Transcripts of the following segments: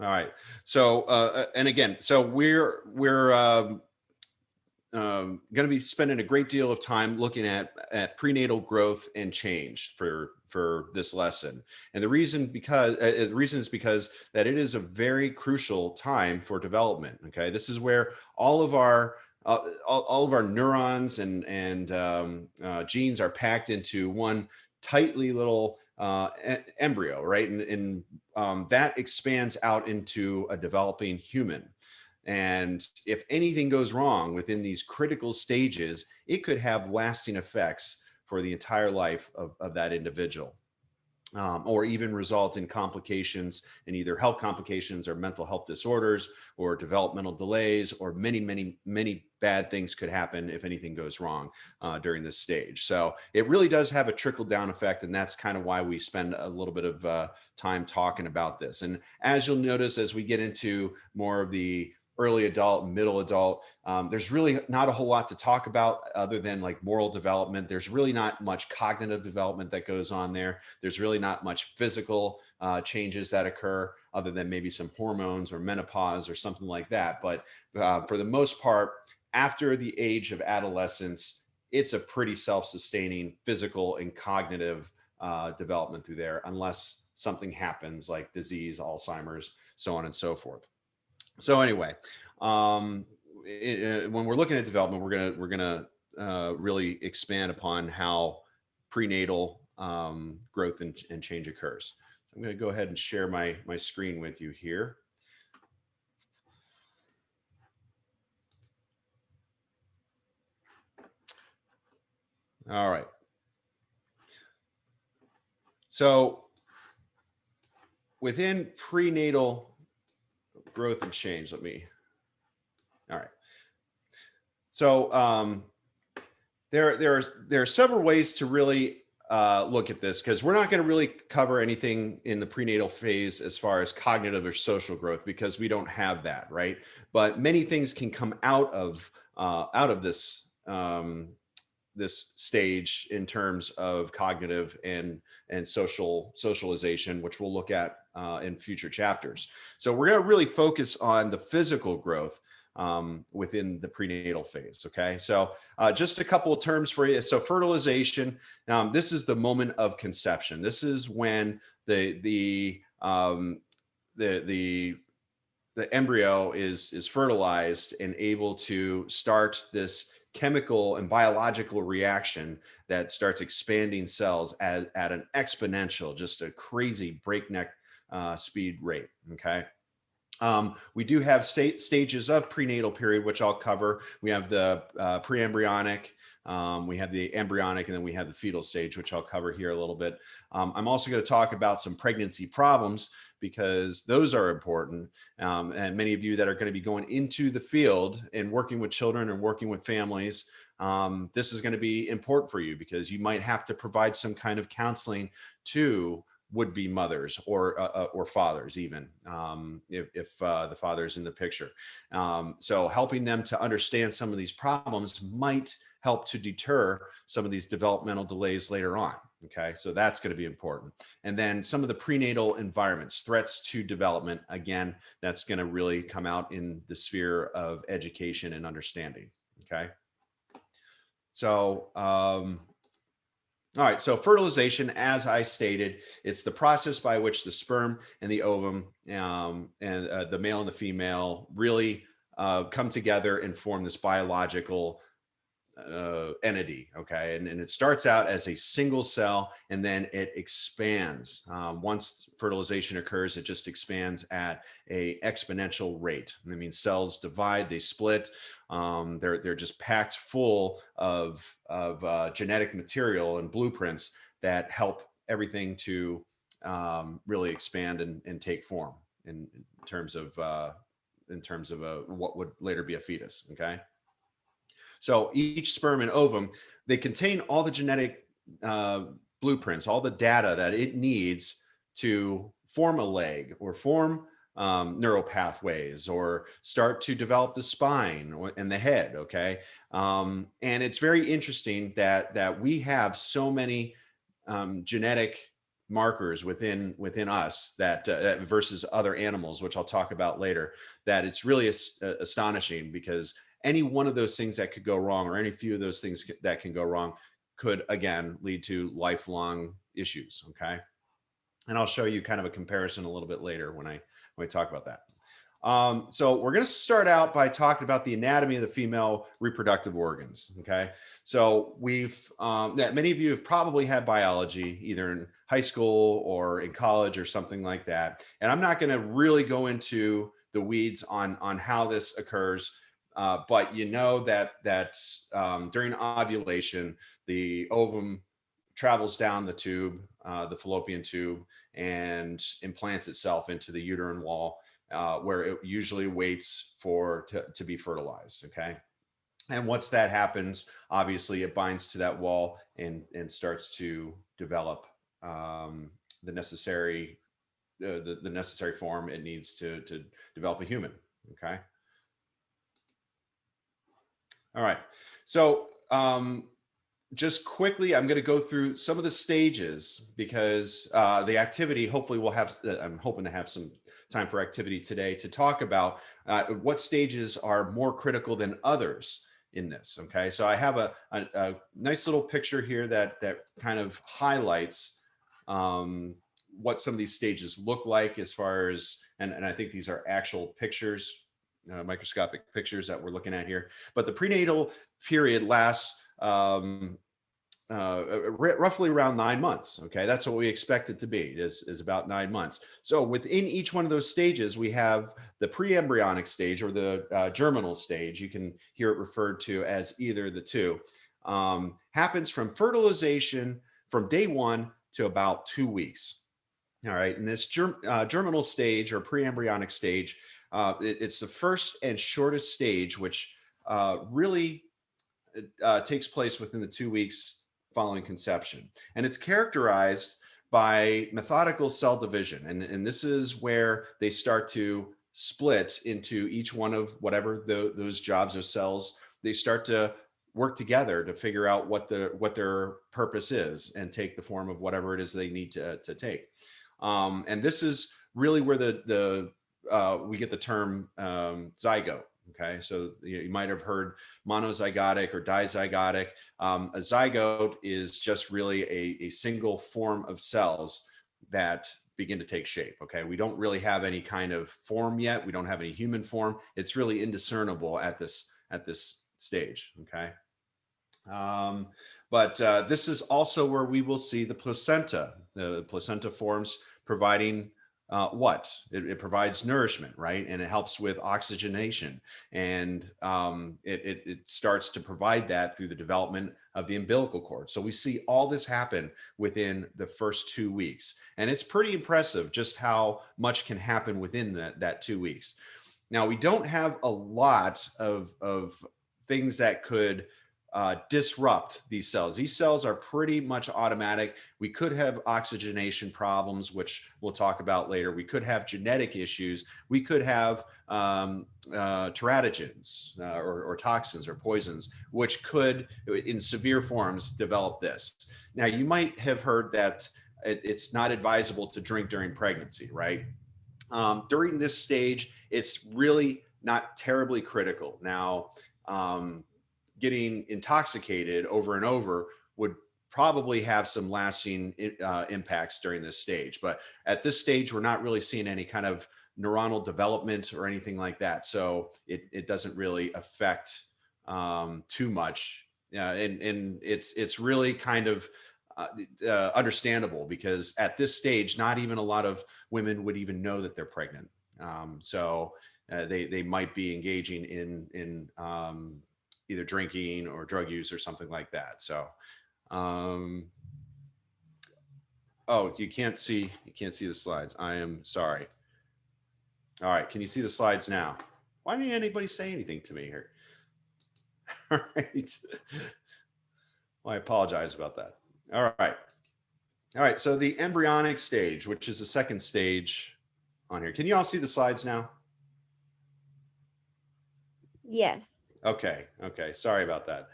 All right. So, and again, so we're going to be spending a great deal of time looking at prenatal growth and change for this lesson. And the reason is because that it is a very crucial time for development. Okay, this is where all of our neurons and genes are packed into one tightly little embryo, right? And that expands out into a developing human. And if anything goes wrong within these critical stages, it could have lasting effects for the entire life of that individual, or even result in complications, in either health complications or mental health disorders or developmental delays, or many bad things could happen if anything goes wrong during this stage. So it really does have a trickle down effect. And that's kind of why we spend a little bit of time talking about this. And as you'll notice, as we get into more of the early adult, middle adult, there's really not a whole lot to talk about other than like moral development. There's really not much cognitive development that goes on there. There's really not much physical changes that occur other than maybe some hormones or menopause or something like that. But for the most part, after the age of adolescence, it's a pretty self-sustaining physical and cognitive development through there, unless something happens like disease, Alzheimer's, so on and so forth. So anyway, when we're looking at development, we're gonna really expand upon how prenatal growth and change occurs. So I'm going to go ahead and share my screen with you here. All right. So within prenatal growth and change, all right. So there are several ways to really look at this, because we're not going to really cover anything in the prenatal phase as far as cognitive or social growth, because we don't have that, right? But many things can come out of this stage in terms of cognitive and socialization, which we'll look at in future chapters. So we're going to really focus on the physical growth within the prenatal phase. Okay, so just a couple of terms for you. So fertilization, this is the moment of conception. This is when the embryo is fertilized and able to start this chemical and biological reaction that starts expanding cells at an exponential, just a crazy breakneck speed rate. Okay. We do have stages of prenatal period, which I'll cover. We have the pre-embryonic, we have the embryonic, and then we have the fetal stage, which I'll cover here a little bit. I'm also going to talk about some pregnancy problems, because those are important. And many of you that are going to be going into the field and working with children and working with families, this is going to be important for you, because you might have to provide some kind of counseling to would-be mothers or fathers, even if the father's in the picture. So helping them to understand some of these problems might help to deter some of these developmental delays later on. Okay, so that's going to be important. And then some of the prenatal environments, threats to development, again, that's going to really come out in the sphere of education and understanding. Okay, so all right, so fertilization, as I stated, it's the process by which the sperm and the ovum, and the male and the female, really come together and form this biological entity. Okay, and it starts out as a single cell, and then it expands. Once fertilization occurs, it just expands at a exponential rate. And that means cells divide, they split. They're just packed full of genetic material and blueprints that help everything to really expand and take form in terms of what would later be a fetus. Okay. So each sperm and ovum, they contain all the genetic blueprints, all the data that it needs to form a leg, or form neural pathways, or start to develop the spine and the head. Okay, and it's very interesting that we have so many genetic markers within us that versus other animals, which I'll talk about later, that it's really astonishing, because any one of those things that could go wrong, or any few of those things that can go wrong, could again lead to lifelong issues. Okay, and I'll show you kind of a comparison a little bit later when I talk about that. So we're going to start out by talking about the anatomy of the female reproductive organs. Okay, so many of you have probably had biology either in high school or in college or something like that, and I'm not going to really go into the weeds on how this occurs. But you know that during ovulation, the ovum travels down the tube, the fallopian tube, and implants itself into the uterine wall, where it usually waits to be fertilized. Okay, and once that happens, obviously it binds to that wall and starts to develop the necessary the necessary form it needs to develop a human. Okay, all right. So just quickly, I'm going to go through some of the stages, because the activity, hopefully we'll have, I'm hoping to have some time for activity today to talk about what stages are more critical than others in this. Okay, so I have a nice little picture here that kind of highlights what some of these stages look like, as far as, and I think these are actual pictures, microscopic pictures that we're looking at here. But the prenatal period lasts roughly around 9 months. Okay, that's what we expect it to be, is about 9 months. So within each one of those stages, we have the pre-embryonic stage, or the germinal stage. You can hear it referred to as either the two. Happens from fertilization from day 1 to about 2 weeks. All right, and this germinal stage, or pre-embryonic stage, it's the first and shortest stage, which really takes place within the 2 weeks following conception. And it's characterized by methodical cell division. And this is where they start to split into each one of whatever those jobs or cells. They start to work together to figure out what their purpose is, and take the form of whatever it is they need to take. And this is really where we get the term zygote. Okay, so you might have heard monozygotic or dizygotic. A zygote is just really a single form of cells that begin to take shape. Okay, we don't really have any kind of form yet. We don't have any human form. It's really indiscernible at this stage. Okay, but this is also where we will see the placenta. The placenta forms, providing what? It provides nourishment, right? And it helps with oxygenation. And it starts to provide that through the development of the umbilical cord. So we see all this happen within the first 2 weeks. And it's pretty impressive just how much can happen within that 2 weeks. Now, we don't have a lot of things that could disrupt these cells. These cells are pretty much automatic. We could have oxygenation problems, which we'll talk about later. We could have genetic issues. We could have teratogens or toxins or poisons, which could, in severe forms, develop this. Now, you might have heard that it's not advisable to drink during pregnancy, right? During this stage, it's really not terribly critical. Now, getting intoxicated over and over would probably have some lasting impacts during this stage. But at this stage, we're not really seeing any kind of neuronal development or anything like that. So it doesn't really affect too much. And it's really kind of understandable, because at this stage, not even a lot of women would even know that they're pregnant. So they might be engaging in either drinking or drug use or something like that. So, oh, you can't see the slides. I am sorry. All right, can you see the slides now? Why didn't anybody say anything to me here? All right. Well, I apologize about that. All right. All right, so the embryonic stage, which is the second stage on here. Can you all see the slides now? Yes. Okay. Sorry about that.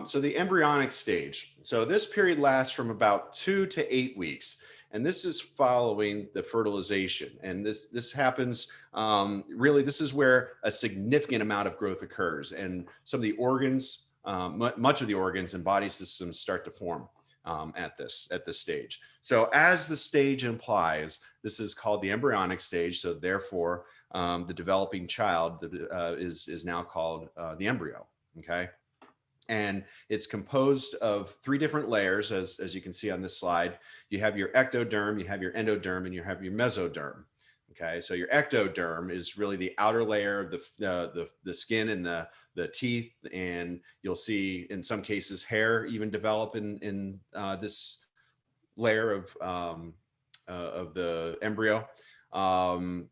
So the embryonic stage. So this period lasts from about 2 to 8 weeks. And this is following the fertilization. And this happens, really, this is where a significant amount of growth occurs. And some of the organs, much of the organs and body systems start to form at this stage. So as the stage implies, this is called the embryonic stage. So therefore, the developing child is now called the embryo. Okay. And it's composed of three different layers, as you can see on this slide. You have your ectoderm, you have your endoderm, and you have your mesoderm. Okay, so your ectoderm is really the outer layer of the skin and the teeth, and you'll see in some cases hair even develop in this layer of the embryo. The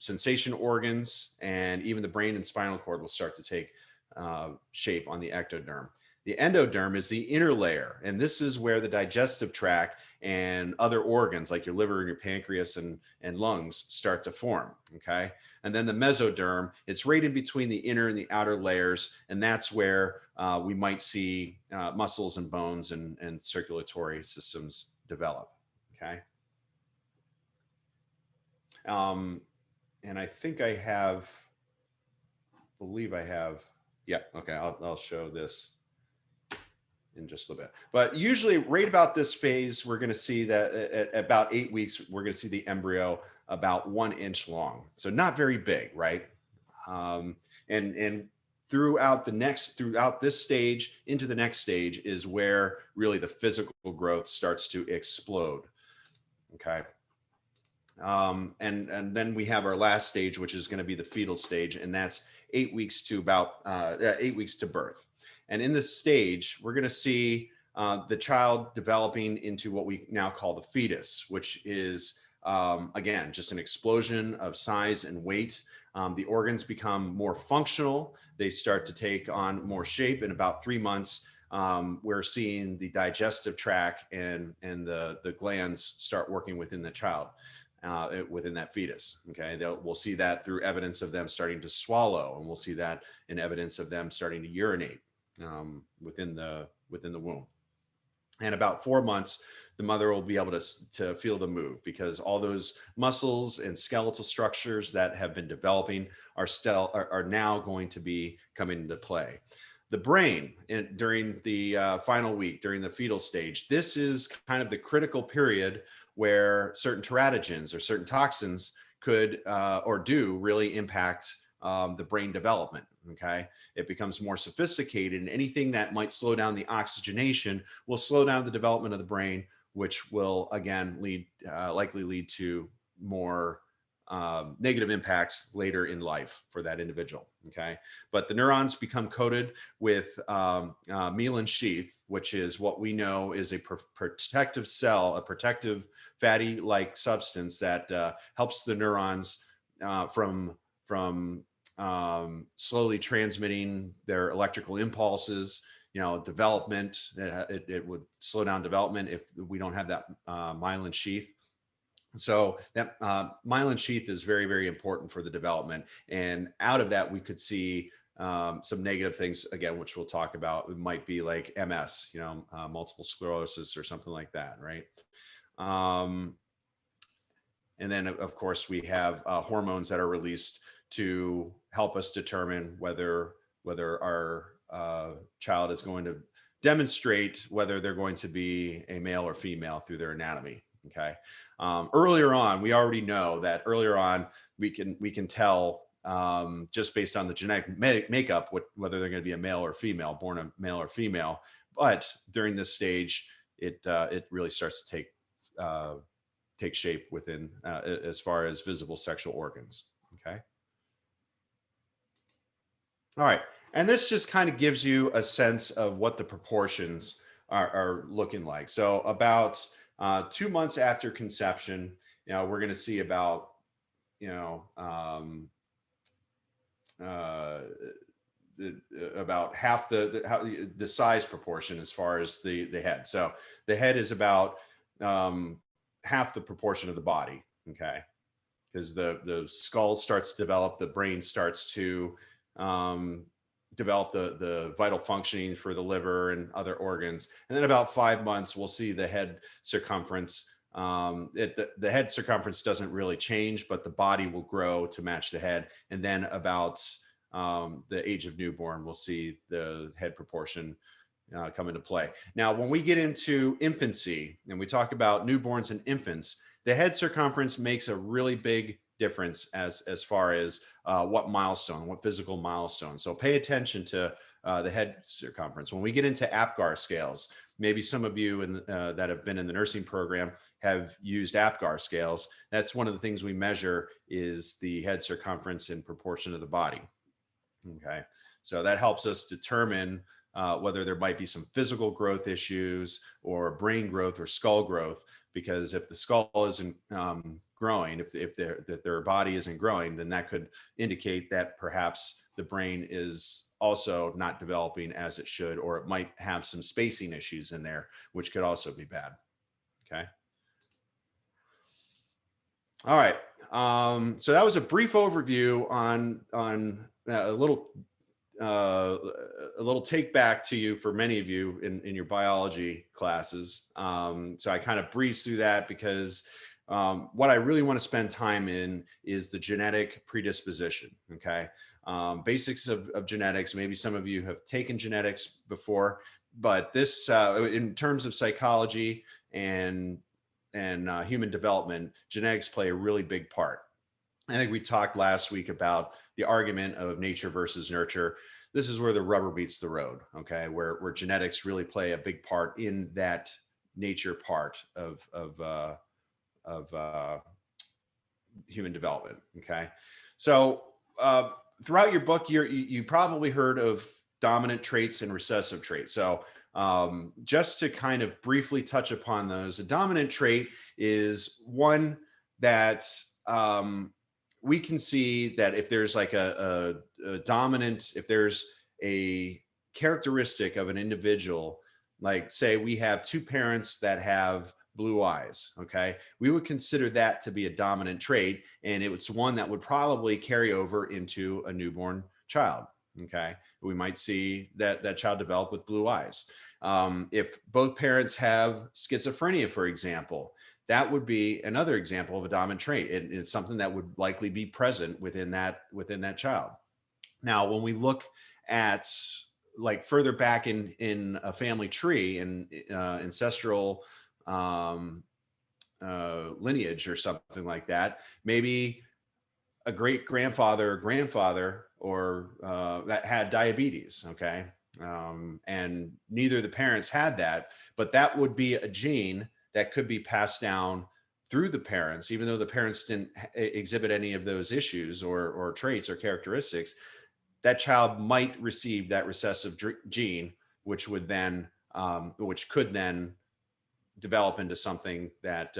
sensation organs and even the brain and spinal cord will start to take shape on the ectoderm. The endoderm is the inner layer, and this is where the digestive tract and other organs like your liver and your pancreas and lungs start to form. Okay. And then the mesoderm, it's right in between the inner and the outer layers, and that's where we might see muscles and bones and circulatory systems develop. Okay. And I think believe I have, yeah, okay, I'll show this in just a little bit. But usually right about this phase, we're going to see that at about 8 weeks, we're going to see the embryo about 1 inch long. So not very big, right? And throughout this stage into the next stage is where really the physical growth starts to explode. Okay. And then we have our last stage, which is going to be the fetal stage, and that's 8 weeks to about 8 weeks to birth. And in this stage, we're going to see the child developing into what we now call the fetus, which is again just an explosion of size and weight. The organs become more functional; they start to take on more shape. In about 3 months, we're seeing the digestive tract and the glands start working within the child. Within that fetus. Okay, we'll see that through evidence of them starting to swallow, and we'll see that in evidence of them starting to urinate within the womb. And about 4 months, the mother will be able to feel the move, because all those muscles and skeletal structures that have been developing are now going to be coming into play. The brain, during the final week, during the fetal stage, this is kind of the critical period where certain teratogens or certain toxins could or do really impact the brain development. Okay, it becomes more sophisticated, and anything that might slow down the oxygenation will slow down the development of the brain, which will again likely lead to more negative impacts later in life for that individual. Okay, but the neurons become coated with myelin sheath, which is what we know is a protective cell, a protective fatty-like substance that helps the neurons from slowly transmitting their electrical impulses. Development. It would slow down development if we don't have that myelin sheath. So that myelin sheath is very, very important for the development. And out of that, we could see some negative things, again, which we'll talk about. It might be like MS, multiple sclerosis or something like that, right? And then, of course, we have hormones that are released to help us determine whether our child is going to demonstrate whether they're going to be a male or female through their anatomy. Okay. Earlier on, we already know that earlier on we can tell just based on the genetic makeup whether they're going to be a male or female, born a male or female. But during this stage, it really starts to take shape within as far as visible sexual organs. Okay. All right. And this just kind of gives you a sense of what the proportions are looking like. So about 2 months after conception, we're going to see about, about half the size proportion as far as the head. So the head is about half the proportion of the body. Okay, because the skull starts to develop, the brain starts to develop the vital functioning for the liver and other organs. And then about 5 months, we'll see the head circumference. The head circumference doesn't really change, but the body will grow to match the head. And then about the age of newborn, we'll see the head proportion come into play. Now, when we get into infancy and we talk about newborns and infants, the head circumference makes a really big difference as far as what physical milestone. So pay attention to the head circumference. When we get into APGAR scales, maybe some of you that have been in the nursing program have used APGAR scales. That's one of the things we measure is the head circumference in proportion to the body. Okay, so that helps us determine whether there might be some physical growth issues or brain growth or skull growth, because if the skull isn't growing, if their body isn't growing, then that could indicate that perhaps the brain is also not developing as it should, or it might have some spacing issues in there, which could also be bad. Okay. All right. So that was a brief overview on a little take back to you for many of you in your biology classes. So I kind of breezed through that because what I really want to spend time in is the genetic predisposition. Okay. Basics of genetics. Maybe some of you have taken genetics before, but this, in terms of psychology and human development, genetics play a really big part. I think we talked last week about the argument of nature versus nurture. This is where the rubber meets the road, okay? Where genetics really play a big part in that nature part of human development, okay? So throughout your book, you probably heard of dominant traits and recessive traits. So just to kind of briefly touch upon those, a dominant trait is one that we can see that if there's like a dominant, if there's a characteristic of an individual, like say we have two parents that have blue eyes, okay, we would consider that to be a dominant trait, and it's one that would probably carry over into a newborn child. Okay, we might see that child develop with blue eyes. If both parents have schizophrenia, for example, that would be another example of a dominant trait. It's something that would likely be present within that child. Now, when we look at like further back in a family tree and ancestral lineage or something like that, maybe a great grandfather or grandfather or that had diabetes, okay, and neither of the parents had that, but that would be a gene that could be passed down through the parents, even though the parents didn't exhibit any of those issues or traits or characteristics. That child might receive that recessive gene, which could then develop into something that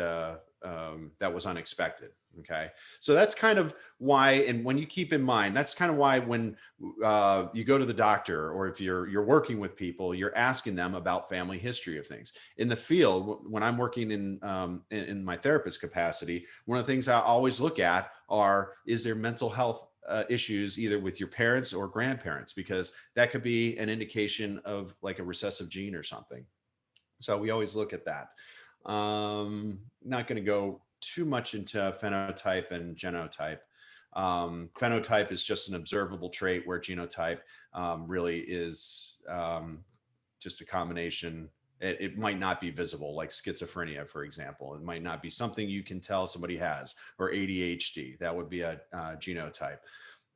was unexpected. Okay, so that's kind of why, and when you keep in mind, that's kind of why when you go to the doctor, or if you're working with people, you're asking them about family history of things. In the field, when I'm working in my therapist capacity, one of the things I always look at is there mental health issues either with your parents or grandparents, because that could be an indication of like a recessive gene or something. So we always look at that. Not going to go too much into phenotype and genotype. Phenotype is just an observable trait, where genotype really is just a combination. It might not be visible, like schizophrenia, for example. It might not be something you can tell somebody has, or ADHD. That would be a genotype.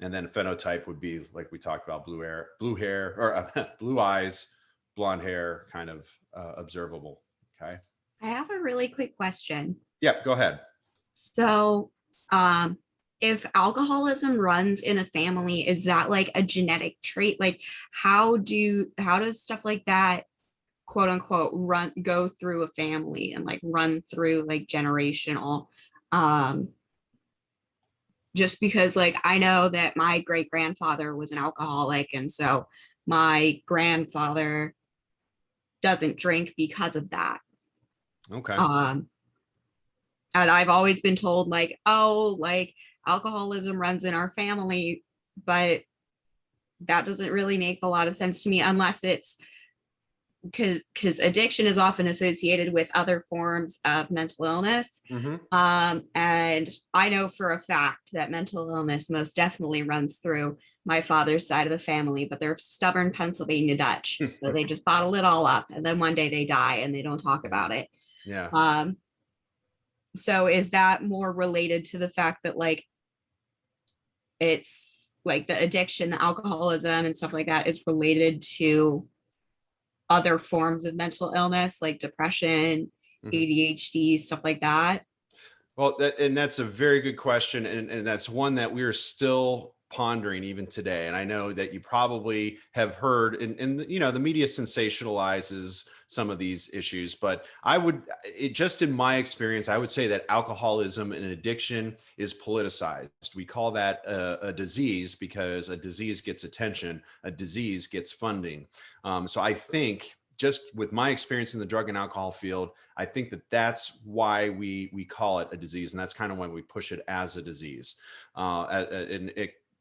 And then phenotype would be, like we talked about, blue hair, or blue eyes, blonde hair, kind of observable. Okay. I have a really quick question. Yeah, go ahead. So, if alcoholism runs in a family, is that like a genetic trait? Like, how does stuff like that, quote unquote, go through a family and like run through like generational? Just because like I know that my great grandfather was an alcoholic, and so my grandfather doesn't drink because of that. Okay. And I've always been told like, oh, like alcoholism runs in our family, but that doesn't really make a lot of sense to me unless it's because addiction is often associated with other forms of mental illness. Hmm. And I know for a fact that mental illness most definitely runs through my father's side of the family, but they're stubborn Pennsylvania Dutch. So they just bottle it all up. And then one day they die and they don't talk about it. Yeah. Um, so is that more related to the fact that like it's like the addiction, the alcoholism and stuff like that is related to other forms of mental illness like depression, Mhm. ADHD, stuff like that? Well, and that's a very good question, and that's one that we are still pondering even today. And I know that you probably have heard, and you know, the media sensationalizes some of these issues, but just in my experience, I would say that alcoholism and addiction is politicized. We call that a disease because a disease gets attention, a disease gets funding. So I think, just with my experience in the drug and alcohol field, I think that that's why we call it a disease, and that's kind of why we push it as a disease.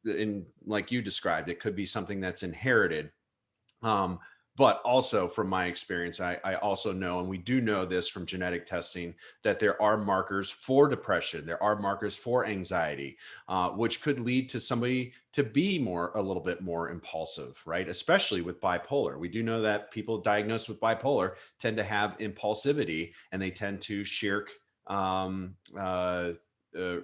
And like you described, it could be something that's inherited. Um, but also from my experience, I also know, and we do know this from genetic testing, that there are markers for depression, there are markers for anxiety, which could lead to somebody to be a little bit more impulsive, right? Especially with bipolar. We do know that people diagnosed with bipolar tend to have impulsivity, and they tend to shirk um, uh, uh,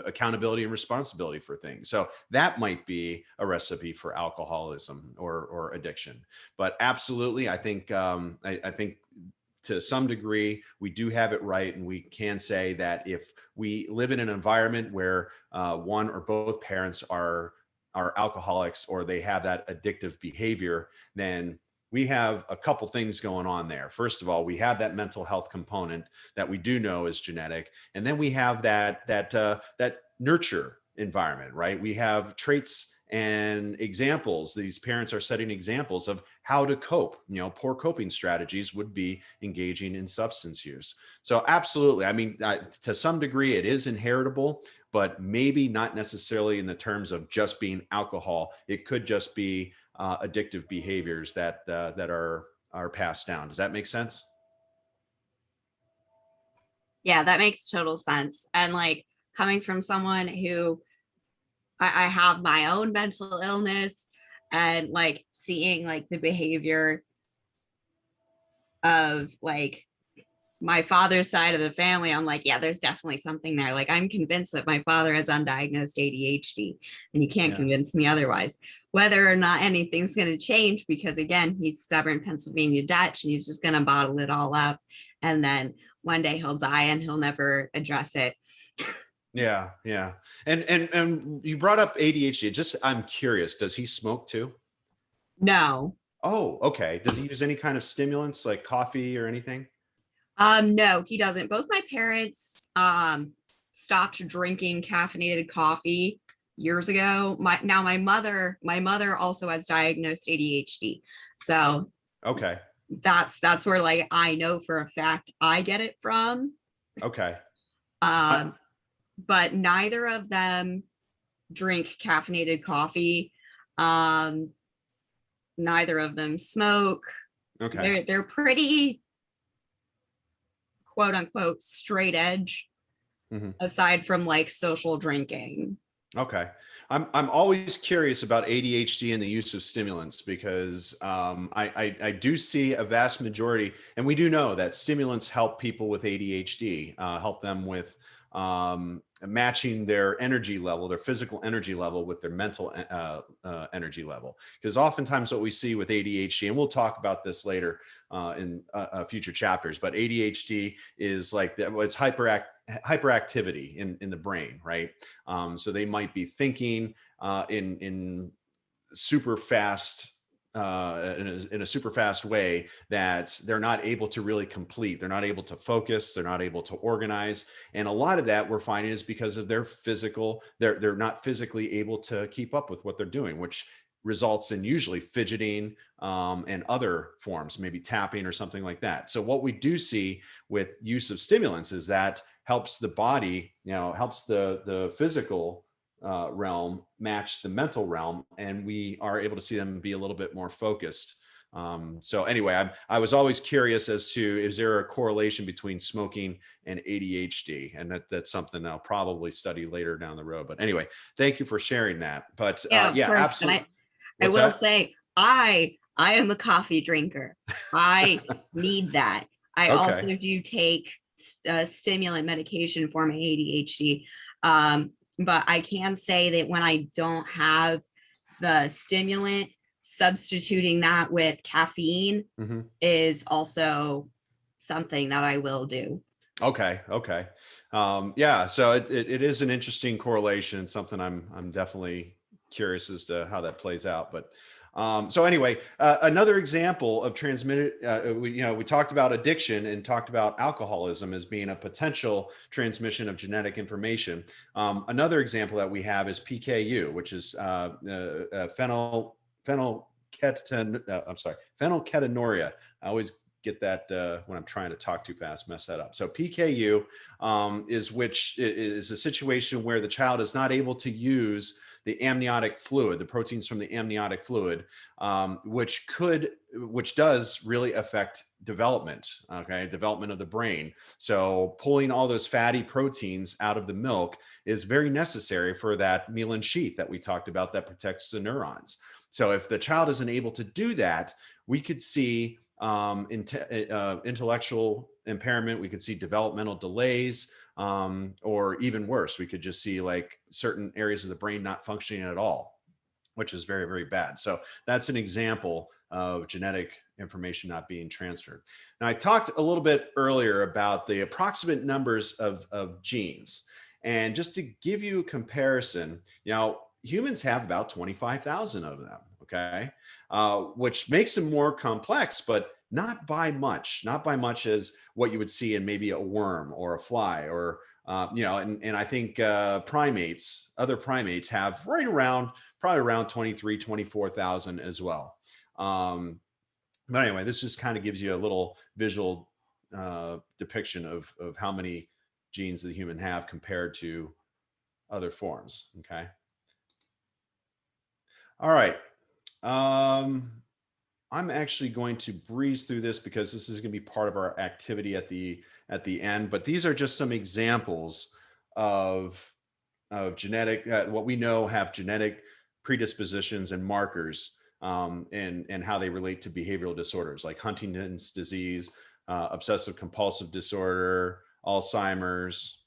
accountability and responsibility for things. So that might be a recipe for alcoholism or addiction. But absolutely, I think to some degree we do have it right, and we can say that if we live in an environment where one or both parents are alcoholics or they have that addictive behavior, then we have a couple things going on there. First of all, we have that mental health component that we do know is genetic, and then we have that nurture environment, right? We have traits and examples. These parents are setting examples of how to cope. You know, poor coping strategies would be engaging in substance use. So absolutely, I mean, to some degree it is inheritable, but maybe not necessarily in the terms of just being alcohol. It could just be addictive behaviors that are passed down. Does that make sense? Yeah, that makes total sense. And like coming from someone who I have my own mental illness and like seeing like the behavior of like my father's side of the family, I'm like, yeah, there's definitely something there. Like, I'm convinced that my father has undiagnosed ADHD, and you can't Yeah. convince me otherwise. Whether or not anything's going to change, because again, he's stubborn Pennsylvania Dutch, and he's just going to bottle it all up. And then one day he'll die and he'll never address it. Yeah, yeah. And you brought up ADHD. Just I'm curious, does he smoke too? No, Oh, okay. Does he use any kind of stimulants like coffee or anything? no, he doesn't. Both my parents stopped drinking caffeinated coffee years ago. My mother also has diagnosed ADHD. So Okay. that's where like I know for a fact I get it from. Okay. I, Um, but neither of them drink caffeinated coffee. Um, Neither of them smoke. okay. They're pretty quote unquote straight edge Mhm. aside from like social drinking. Okay. I'm always curious about ADHD and the use of stimulants because I do see a vast majority, and we do know that stimulants help people with ADHD, help them with matching their energy level, their physical energy level with their mental energy level. Because oftentimes what we see with ADHD, and we'll talk about this later in future chapters, but ADHD is like it's hyperactivity in the brain, right? So they might be thinking in super fast in a super fast way that they're not able to really complete. They're not able to focus. They're not able to organize. And a lot of that we're finding is because of their physical. They're not physically able to keep up with what they're doing, which results in usually fidgeting and other forms, maybe tapping or something like that. So what we do see with use of stimulants is that helps the body, you know, helps the physical realm match the mental realm, and we are able to see them be a little bit more focused. So anyway, I was always curious as to, is there a correlation between smoking and ADHD? And that's something I'll probably study later down the road. But anyway, thank you for sharing that. But Yeah, of yeah, course. And absolutely. I What's will that? say I am a coffee drinker. I need that. I also Okay. do take stimulant medication for my ADHD. Um, but I can say that when I don't have the stimulant, substituting that with caffeine Hmm. is also something that I will do. Okay. Okay. Yeah. So it is an interesting correlation, something I'm definitely curious as to how that plays out. But so anyway, another example of transmitted, we talked about addiction and talked about alcoholism as being a potential transmission of genetic information. Another example that we have is PKU, which is phenylketonuria. I always get that when I'm trying to talk too fast, mess that up. So PKU is a situation where the child is not able to use the amniotic fluid, the proteins from the amniotic fluid, which does really affect development, okay, development of the brain. So pulling all those fatty proteins out of the milk is very necessary for that myelin sheath that we talked about that protects the neurons. So if the child isn't able to do that, we could see intellectual impairment. We could see developmental delays, or even worse, we could just see like certain areas of the brain not functioning at all, which is very, very bad. So that's an example of genetic information not being transferred. Now, I talked a little bit earlier about the approximate numbers of genes. And just to give you a comparison, humans have about 25,000 of them, okay? Which makes them more complex, but not by much as what you would see in maybe a worm or a fly, or and I think other primates have probably around 23, 24,000 as well. But anyway, this just kind of gives you a little visual depiction of how many genes the human have compared to other forms. Okay. All right. Um, I'm actually going to breeze through this because this is going to be part of our activity at the end. But these are just some examples of genetic, what we know have genetic predispositions and markers, and how they relate to behavioral disorders like Huntington's disease, obsessive compulsive disorder, Alzheimer's,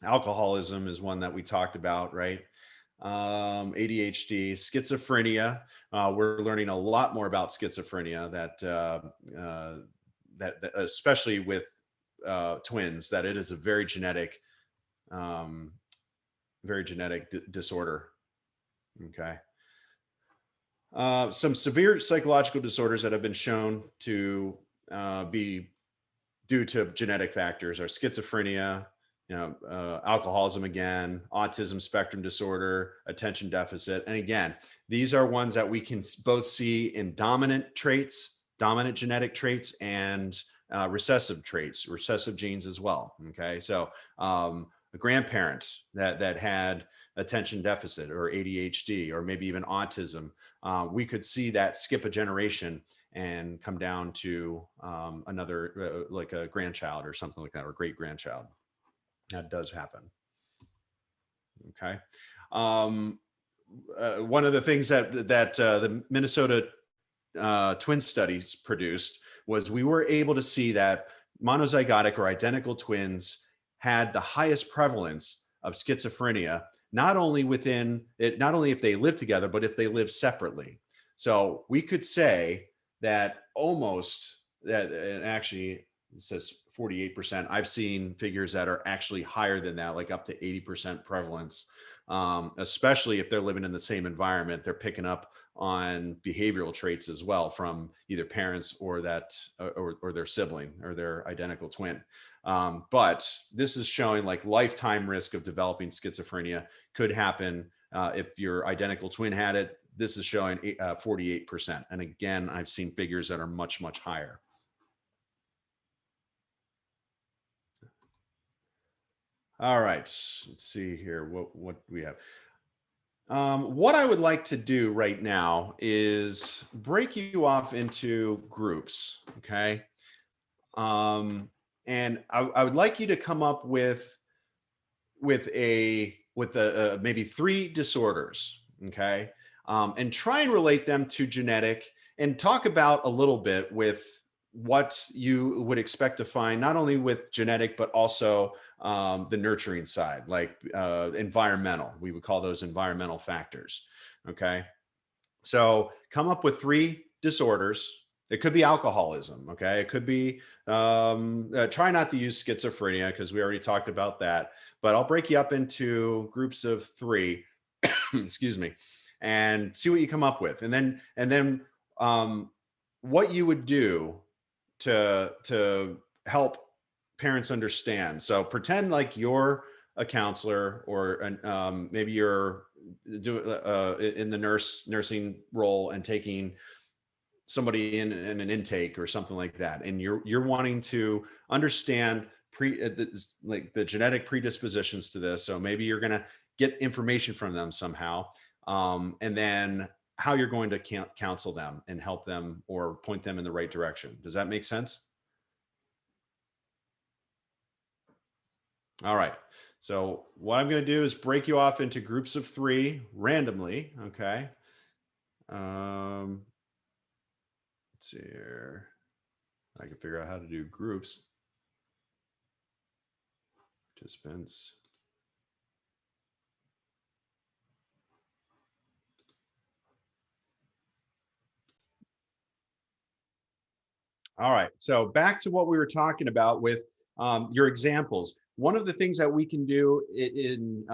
alcoholism is one that we talked about, right? ADHD, schizophrenia. We're learning a lot more about schizophrenia, that especially with twins, that it is a um, very genetic disorder. Okay. Some severe psychological disorders that have been shown to be due to genetic factors are schizophrenia, alcoholism again, autism spectrum disorder, attention deficit. And again, these are ones that we can both see in dominant genetic traits, and recessive traits, recessive genes as well. Okay. So a grandparent that had attention deficit or ADHD or maybe even autism, we could see that skip a generation and come down to another, like a grandchild or something like that, or great grandchild. That does happen. Okay. Um, One of the things that the Minnesota twin studies produced was we were able to see that monozygotic or identical twins had the highest prevalence of schizophrenia, not only if they live together, but if they live separately. So we could say that almost that, and actually it says 48%. I've seen figures that are actually higher than that, like up to 80% prevalence, especially if they're living in the same environment. They're picking up on behavioral traits as well from either parents or or their sibling or their identical twin. But this is showing like lifetime risk of developing schizophrenia could happen if your identical twin had it. This is showing 48%. And again, I've seen figures that are much, much higher. All right, let's see here. What do we have? What I would like to do right now is break you off into groups. Okay. Um, and I would like you to come up with maybe three disorders. Okay. And try and relate them to genetic, and talk about a little bit with what you would expect to find, not only with genetic but also the nurturing side, like environmental. We would call those environmental factors. Okay. So come up with three disorders. It could be alcoholism. Okay. It could be, try not to use schizophrenia because we already talked about that. But I'll break you up into groups of three, excuse me, and see what you come up with. And then um, what you would do to help parents understand. So pretend like you're a counselor, or maybe you're in the nursing role and taking somebody in an intake or something like that, and you're wanting to understand like the genetic predispositions to this. So maybe you're going to get information from them somehow, and then how you're going to counsel them and help them or point them in the right direction. Does that make sense? All right. So what I'm going to do is break you off into groups of three randomly. Okay. Um, let's see here. I can figure out how to do groups. Participants. All right. So back to what we were talking about with your examples. One of the things that we can do in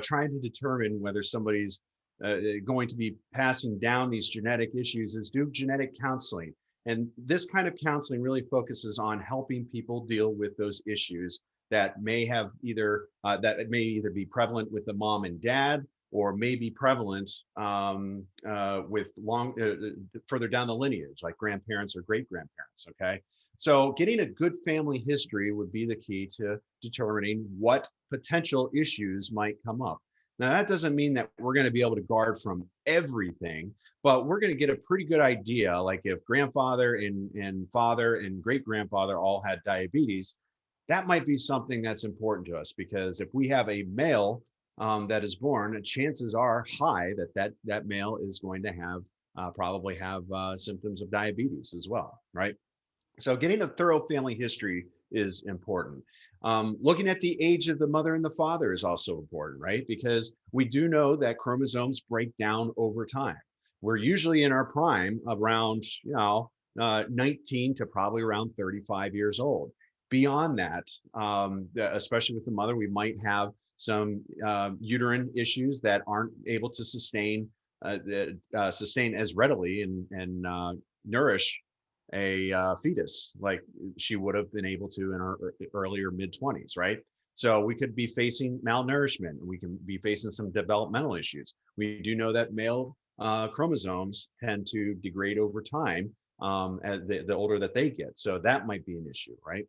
trying to determine whether somebody's going to be passing down these genetic issues is do genetic counseling. And this kind of counseling really focuses on helping people deal with those issues that may have either that may either be prevalent with the mom and dad, or may be prevalent with further down the lineage, like grandparents or great grandparents. Okay. So getting a good family history would be the key to determining what potential issues might come up. Now, that doesn't mean that we're going to be able to guard from everything, but we're going to get a pretty good idea. Like if grandfather and father and great grandfather all had diabetes, that might be something that's important to us, because if we have a male that is born, chances are high that that male is going to have probably have symptoms of diabetes as well, right? So getting a thorough family history is important. Looking at the age of the mother and the father is also important, right? Because we do know that chromosomes break down over time. We're usually in our prime around, 19 to probably around 35 years old. Beyond that, especially with the mother, we might have some uterine issues that aren't able to sustain as readily and nourish a fetus like she would have been able to in her earlier mid 20s, right? So we could be facing malnourishment, and we can be facing some developmental issues. We do know that male chromosomes tend to degrade over time as the older that they get. So that might be an issue, right?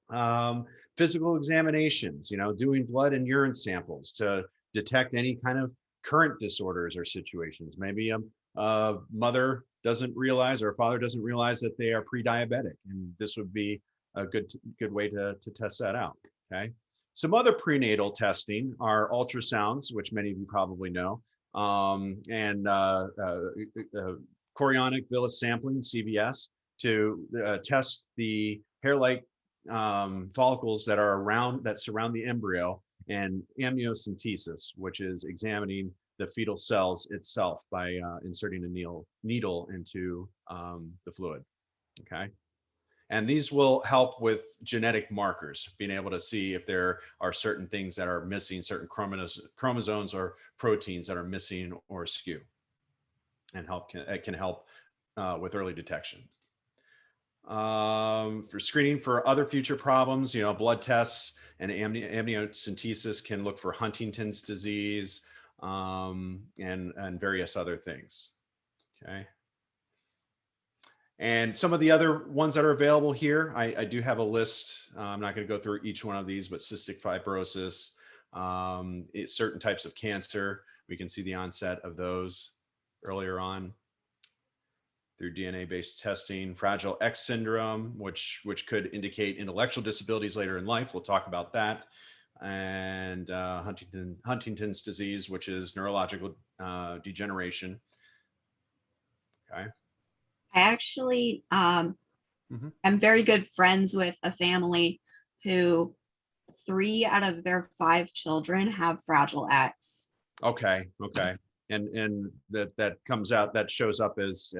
um, Physical examinations, doing blood and urine samples to detect any kind of current disorders or situations. Maybe a mother doesn't realize, or a father doesn't realize, that they are pre-diabetic, and this would be a good way to test that out. Okay. Some other prenatal testing are ultrasounds, which many of you probably know, and chorionic villus sampling, CVS, to test the hair-like follicles that surround the embryo, and amniocentesis, which is examining the fetal cells itself by inserting a needle into the fluid. Okay. And these will help with genetic markers, being able to see if there are certain things that are missing, certain chromosomes or proteins that are missing or skew, and it can help with early detection. For screening for other future problems, blood tests and amniocentesis can look for Huntington's disease, and various other things. Okay. And some of the other ones that are available here, I do have a list. I'm not going to go through each one of these, but cystic fibrosis, certain types of cancer, we can see the onset of those earlier on through DNA-based testing. Fragile X syndrome, which could indicate intellectual disabilities later in life. We'll talk about that. And Huntington's disease, which is neurological degeneration. Okay. I actually Mm-hmm. am very good friends with a family who 3 out of their 5 children have Fragile X. Okay. Okay. And that comes out, that shows up as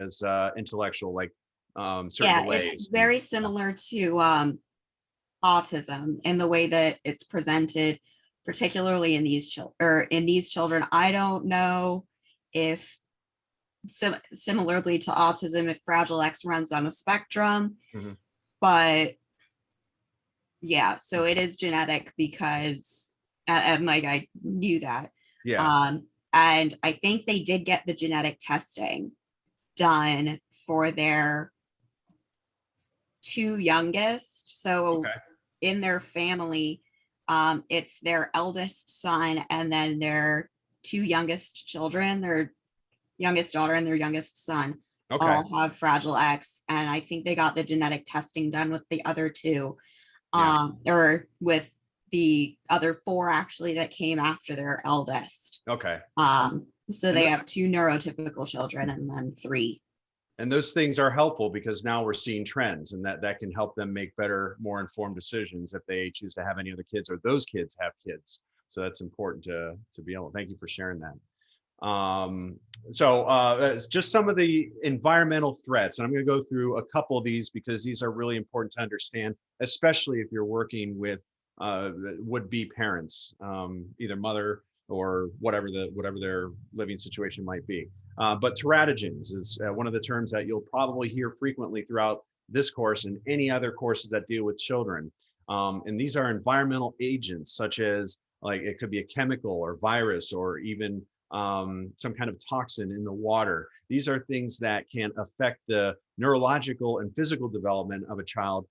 intellectual, like certain Yeah, it's delays. And very similar to autism in the way that it's presented, particularly in these children or in these children. I don't know if similarly to autism, if Fragile X runs on a spectrum, Mhm. but yeah, so it is genetic because and like I knew that. Yeah. Um, and I think they did get the genetic testing done for their 2 youngest. So Okay. in their family, it's their eldest son and then their 2 youngest children, their youngest daughter and their youngest son, Okay. all have Fragile X. And I think they got the genetic testing done with the other two, Yeah. or with the other 4 actually that came after their eldest. Okay. So And they have 2 neurotypical children and then 3. and those things are helpful because now we're seeing trends, and that can help them make better, more informed decisions if they choose to have any other kids or those kids have kids. So that's important to be able. Thank you for sharing that. It's just some of the environmental threats, and I'm going to go through a couple of these because these are really important to understand, especially if you're working with would-be parents, either mother or whatever their living situation might be. But teratogens is one of the terms that you'll probably hear frequently throughout this course and any other courses that deal with children. And these are environmental agents, such as, like, it could be a chemical or virus or even some kind of toxin in the water. These are things that can affect the neurological and physical development of a child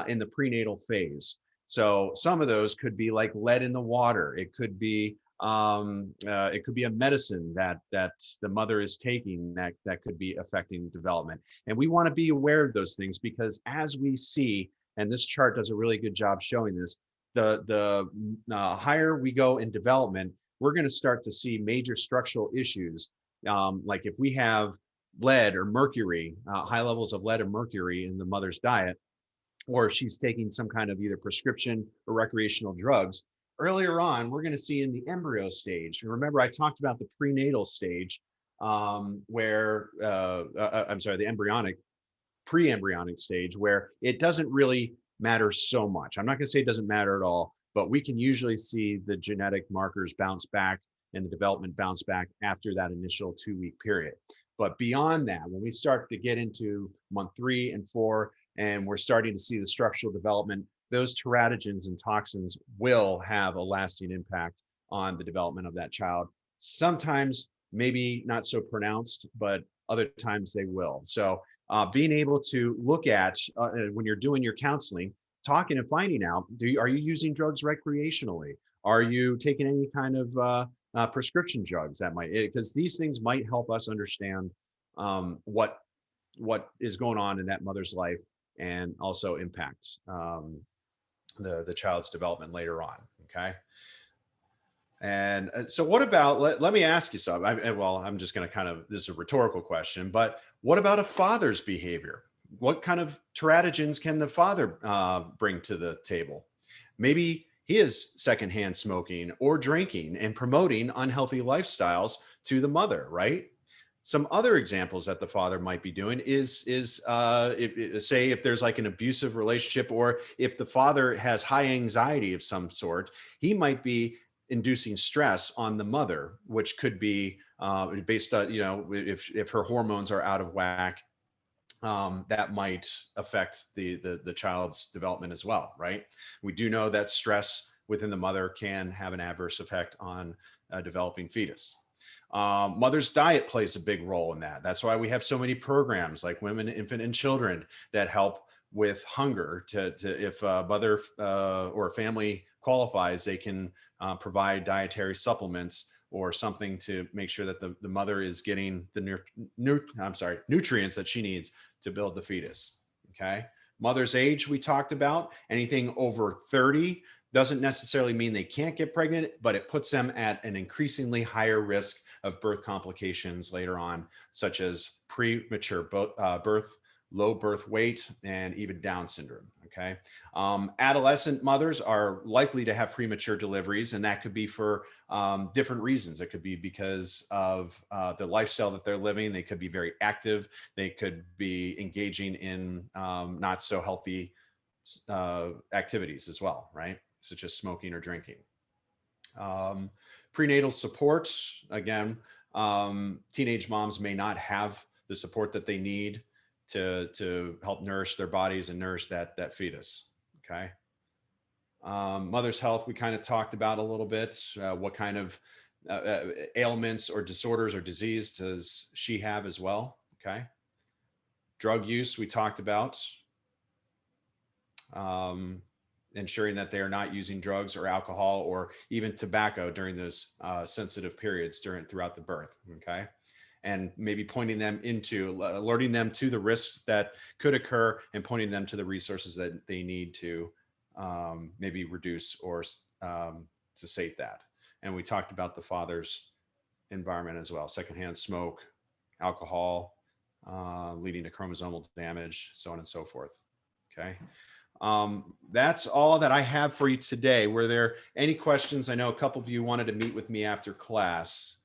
in the prenatal phase. So some of those could be like lead in the water. It could be a medicine that the mother is taking that could be affecting development. And we want to be aware of those things because as we see, and this chart does a really good job showing this, the higher we go in development, we're going to start to see major structural issues. Like if we have lead or mercury, high levels of lead or mercury in the mother's diet, or if she's taking some kind of either prescription or recreational drugs, earlier on, we're going to see in the embryo stage. And remember, I talked about the prenatal stage, the pre-embryonic stage, where it doesn't really matter so much. I'm not going to say it doesn't matter at all, but we can usually see the genetic markers bounce back and the development bounce back after that initial 2-week period. But beyond that, when we start to get into month 3 and 4, and we're starting to see the structural development, those teratogens and toxins will have a lasting impact on the development of that child. Sometimes maybe not so pronounced, but other times they will. So being able to look at when you're doing your counseling, talking and finding out, are you using drugs recreationally? Are you taking any kind of prescription drugs that might, because these things might help us understand what is going on in that mother's life and also impact the child's development later on. Okay. And so what about, let me ask you something. I'm just going to this is a rhetorical question, but what about a father's behavior? What kind of teratogens can the father bring to the table? Maybe he is secondhand smoking or drinking and promoting unhealthy lifestyles to the mother, right? Some other examples that the father might be doing is if there's like an abusive relationship, or if the father has high anxiety of some sort, he might be inducing stress on the mother, which could be based on, if her hormones are out of whack, that might affect the child's development as well, right? We do know that stress within the mother can have an adverse effect on a developing fetus. Mother's diet plays a big role in that. That's why we have so many programs like Women, Infant, and Children that help with hunger. To if a mother or a family qualifies, they can provide dietary supplements or something to make sure that the mother is getting the nutrients that she needs to build the fetus. Okay. Mother's age, we talked about. Anything over 30 doesn't necessarily mean they can't get pregnant, but it puts them at an increasingly higher risk of birth complications later on, such as premature birth, low birth weight, and even Down syndrome. Okay. Adolescent mothers are likely to have premature deliveries, and that could be for different reasons. It could be because of the lifestyle that they're living. They could be very active. They could be engaging in not so healthy activities as well, right? Such as smoking or drinking. Prenatal support, again, teenage moms may not have the support that they need to help nourish their bodies and nourish that fetus. Okay. Mother's health, we kind of talked about a little bit. What kind of ailments or disorders or disease does she have as well? Okay. Drug use, we talked about. Ensuring that they are not using drugs or alcohol or even tobacco during those sensitive periods throughout the birth. Okay. And maybe pointing them into alerting them to the risks that could occur and pointing them to the resources that they need to maybe reduce or cessate that. And we talked about the father's environment as well: secondhand smoke, alcohol, leading to chromosomal damage, so on and so forth. Okay. That's all that I have for you today. Were there any questions? I know a couple of you wanted to meet with me after class.